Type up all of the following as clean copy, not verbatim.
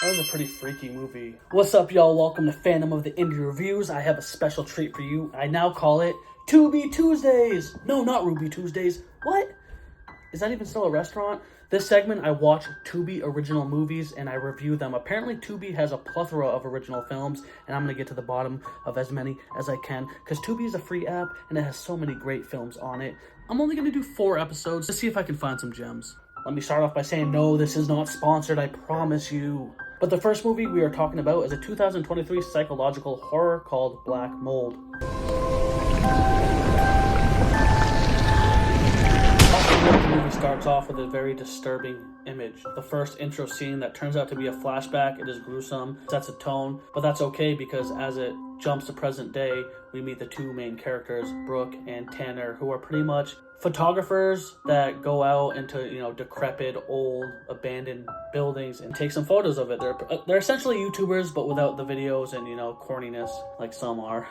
That was a pretty freaky movie. What's up, y'all? Welcome to Phantom of the Indie Reviews. I have a special treat for you. I now call it Tubi Tuesdays. No, not Ruby Tuesdays. What? Is that even still a restaurant? This segment, I watch Tubi original movies and I review them. Apparently, Tubi has a plethora of original films, and I'm going to get to the bottom of as many as I can, because Tubi is a free app and it has so many great films on it. I'm only going to do 4 episodes to see if I can find some gems. Let me start off by saying, no, this is not sponsored, I promise you. But the first movie we are talking about is a 2023 psychological horror called Black Mold. The movie starts off with a very disturbing image. The first intro scene that turns out to be a flashback, it is gruesome, sets a tone, but that's okay because as it jumps to present day, we meet the 2 main characters, Brooke and Tanner, who are pretty much photographers that go out into, decrepit, old, abandoned buildings and take some photos of it. They're essentially YouTubers, but without the videos and, corniness like some are.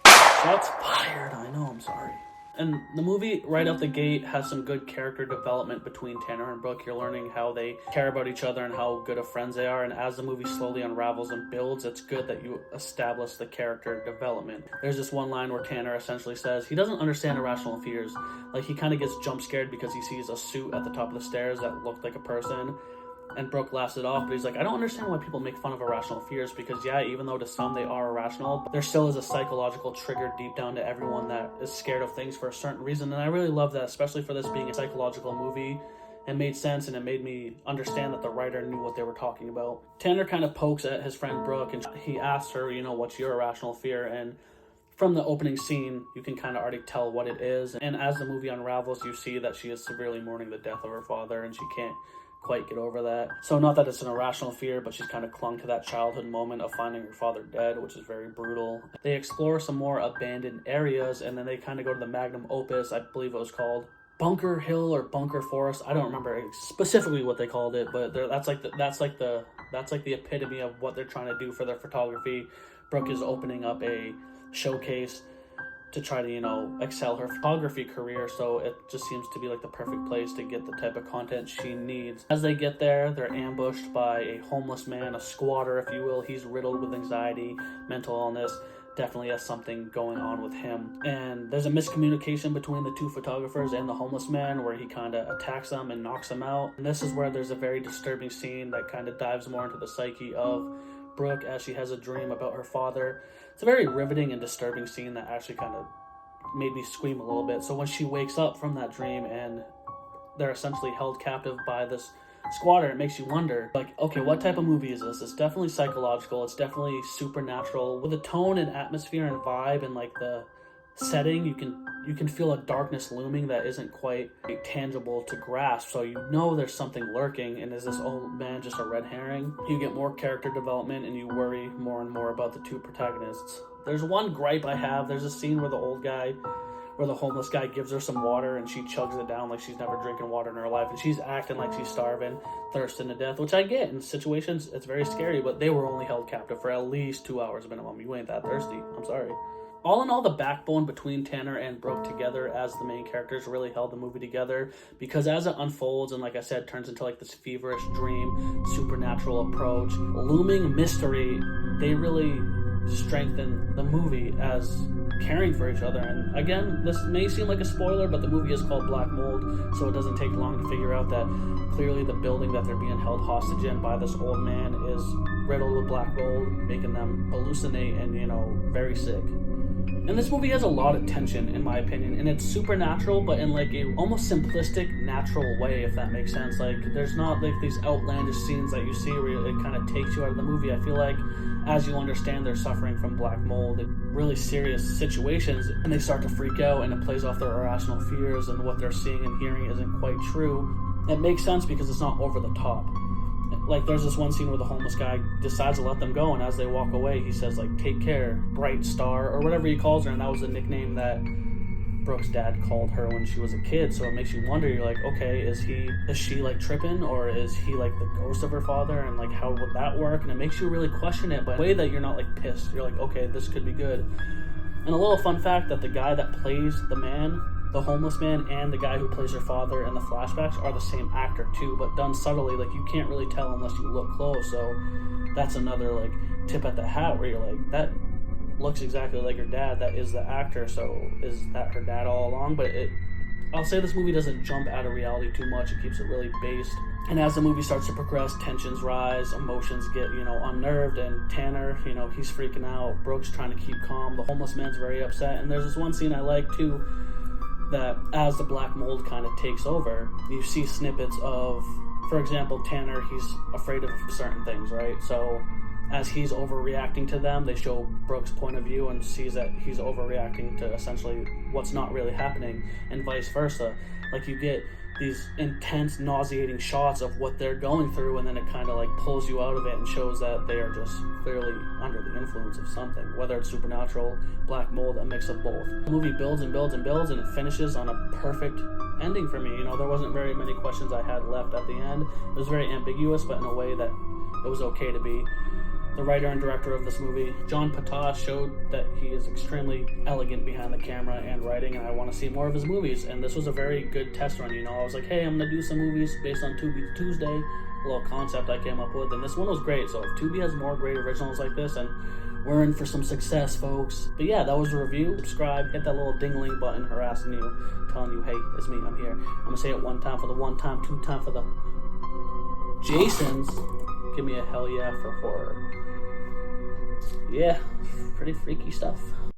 Shots fired. I know, I'm sorry. And the movie, right out the gate, has some good character development between Tanner and Brooke. You're learning how they care about each other and how good of friends they are. And as the movie slowly unravels and builds, it's good that you establish the character development. There's this one line where Tanner essentially says he doesn't understand irrational fears. Like, he kind of gets jump scared because he sees a suit at the top of the stairs that looked like a person. And Brooke laughs it off, but he's like, I don't understand why people make fun of irrational fears, because even though to some they are irrational, there still is a psychological trigger deep down to everyone that is scared of things for a certain reason. And I really love that, especially for this being a psychological movie. It made sense, and it made me understand that the writer knew what they were talking about. Tanner kind of pokes at his friend Brooke, and he asks her, what's your irrational fear? And from the opening scene, you can kind of already tell what it is. And as the movie unravels, you see that she is severely mourning the death of her father, and she can't quite get over that. So not that it's an irrational fear, but she's kind of clung to that childhood moment of finding her father dead, which is very brutal. They explore some more abandoned areas, and then they kind of go to the magnum opus. I believe it was called Bunker Hill or Bunker Forest. I don't remember specifically what they called it, but that's like the epitome of what they're trying to do for their photography. Brooke is opening up a showcase to try to, excel her photography career, so it just seems to be like the perfect place to get the type of content she needs. As they get there, they're ambushed by a homeless man, a squatter, if you will. He's riddled with anxiety, mental illness, definitely has something going on with him. And there's a miscommunication between the 2 photographers and the homeless man, where he kind of attacks them and knocks them out. And this is where there's a very disturbing scene that kind of dives more into the psyche of Brooke as she has a dream about her father. It's a very riveting and disturbing scene that actually kind of made me scream a little bit. So when she wakes up from that dream and they're essentially held captive by this squatter, it makes you wonder, like, okay, what type of movie is this? It's definitely psychological. It's definitely supernatural. With the tone and atmosphere and vibe and like the setting, you can feel a darkness looming that isn't quite tangible to grasp. So there's something lurking, and is this old man just a red herring? You get more character development and you worry more and more about the 2 protagonists. There's one gripe I have. There's a scene where the homeless guy gives her some water and she chugs it down like she's never drinking water in her life, and she's acting like she's starving, thirsting to death, which I get. In situations, it's very scary, but they were only held captive for at least 2 hours minimum. You ain't that thirsty. I'm sorry. All in all, the backbone between Tanner and Brooke together as the main characters really held the movie together, because as it unfolds and, like I said, turns into like this feverish dream, supernatural approach, looming mystery, they really strengthen the movie as caring for each other. And again, this may seem like a spoiler, but the movie is called Black Mold, so it doesn't take long to figure out that clearly the building that they're being held hostage in by this old man is riddled with black mold, making them hallucinate and, very sick. And this movie has a lot of tension, in my opinion, and it's supernatural, but in like a almost simplistic, natural way, if that makes sense. Like, there's not like these outlandish scenes that you see where it kind of takes you out of the movie. I feel like as you understand they're suffering from black mold, really serious situations, and they start to freak out, and it plays off their irrational fears, and what they're seeing and hearing isn't quite true. It makes sense because it's not over the top. Like, there's this one scene where the homeless guy decides to let them go, and as they walk away, he says, like, take care, bright star, or whatever he calls her, and that was the nickname that Brooke's dad called her when she was a kid. So it makes you wonder, you're like, okay, is she like tripping, or is he like the ghost of her father, and like how would that work? And it makes you really question it, but in a way that you're not like pissed. You're like, okay, this could be good. And a little fun fact, that the guy that plays the man the homeless man and the guy who plays your father in the flashbacks are the same actor too, but done subtly. Like, you can't really tell unless you look close. So that's another like tip at the hat where you're like, that looks exactly like her dad. That is the actor. So is that her dad all along? But I'll say this movie doesn't jump out of reality too much. It keeps it really based. And as the movie starts to progress, tensions rise, emotions get, unnerved, and Tanner, he's freaking out. Brooke's trying to keep calm. The homeless man's very upset. And there's this one scene I like too, that as the black mold kind of takes over, you see snippets of, for example, Tanner, he's afraid of certain things, right? So as he's overreacting to them, they show Brooke's point of view and sees that he's overreacting to essentially what's not really happening, and vice versa. Like, you get these intense, nauseating shots of what they're going through, and then it kind of like pulls you out of it and shows that they are just clearly under the influence of something, whether it's supernatural, black mold, a mix of both. The movie builds and builds and builds, and it finishes on a perfect ending for me. There wasn't very many questions I had left at the end. It was very ambiguous, but in a way that it was okay to be. The writer and director of this movie, John Patah, showed that he is extremely elegant behind the camera and writing, and I want to see more of his movies. And this was a very good test run. I was like, hey, I'm going to do some movies based on Tubi Tuesday, a little concept I came up with, and this one was great. So if Tubi has more great originals like this, and we're in for some success, folks. But yeah, that was the review. Subscribe, hit that little ding-a-ling button harassing you, telling you, hey, it's me, I'm here. I'm going to say it one time for the one time, two time for the Jasons. Give me a hell yeah for horror. Yeah, pretty freaky stuff.